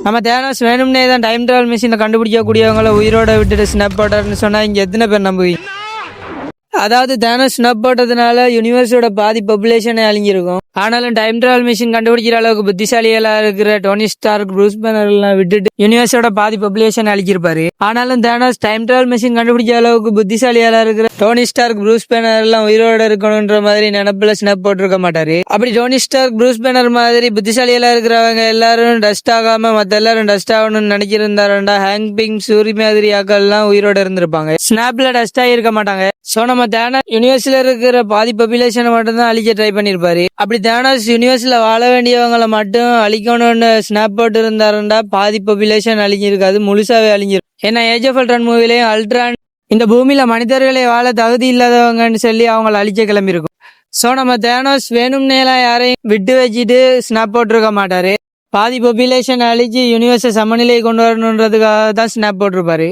நம்ம தேனோஸ் வேணும்னே தான் டைம் டிராவல் மிஷினை கண்டுபிடிக்கக்கூடியவங்கள உயிரோட விட்டுட்டு ஸ்னாப் போட்டாருன்னு சொன்னா இங்க எத்தனை பேர் நம்புவீங்க? அதாவது தேனோஸ் ஸ்னாப் போட்டதுனால யூனிவர்ஸோட பாதி பாப்புலேஷனே அழிஞ்சிருக்கும். ஆனாலும் டைம் டிராவல் மிஷின் கண்டுபிடிக்கிற அளவுக்கு புத்திசாலிகளா இருக்கிற டோனி ஸ்டார்க், ப்ரூஸ் பேனர் எல்லாம் விட்டுட்டு யூனிவர்ஸோட பாதி பாப்புலேஷன் அழிச்சிருப்பாரு. ஆனாலும் தேனோஸ் டைம் டிராவல் மிஷின் கண்டுபிடிக்கிற அளவுக்கு புத்திசாலிகளா இருக்கிற டோனி ஸ்டார்க், ப்ரூஸ் பேனர் எல்லாம் உயிரோட இருக்கணும்ன்ற மாதிரி நினைப்புல ஸ்னாப் போட்டிருக்க மாட்டாரு. அப்படி டோனி ஸ்டார்க், ப்ரூஸ் பேனர் மாதிரி புத்திசாலிகளா இருக்கிறவங்க எல்லாரும் டஸ்ட் ஆகாம மத்த எல்லாரும் டஸ்ட் ஆகணும்னு நினைச்சிருந்தாருண்டா ஹேங் பிங், சூரி மாதிரி ஆக்கள் எல்லாம் உயிரோட இருந்திருப்பாங்க. ஸ்னாப்ல டஸ்ட் ஆகிருக்க மாட்டாங்க. சோ நம்ம தேனோஸ் யூனிவர்ஸ்ல இருக்கிற பாதி பாப்புலேஷனை மட்டும் தான் அழிக்க ட்ரை பண்ணிருப்பாரு. அப்படி தேனோஸ் யூனிவர்ஸ்ல வாழ வேண்டியவங்களை மட்டும் அழிக்கணும்னு ஸ்னாப் போட்டு இருந்தாருண்டா பாதி பாப்புலேஷன் அழிஞ்சிருக்காது, முழுசாவே அழிஞ்சிரும். ஏன்னா ஏஜ் ஆஃப் அல்ட்ரான் மூவிலையும் அல்ட்ரான் இந்த பூமியில மனிதர்களை வாழ தகுதி இல்லாதவங்கன்னு சொல்லி அவங்களை அழிக்க கிளம்பியிருக்கும். சோ நம்ம தேனோஸ் வேணும்னேலாம் யாரையும் விட்டு வச்சுட்டு ஸ்னாப் போட்டிருக்க மாட்டாரு. பாதி பாப்புலேஷன் அழிச்சு யூனிவர்ஸை சமநிலை கொண்டு வரணுன்றதுக்காக தான் ஸ்னாப் போட்டிருப்பாரு.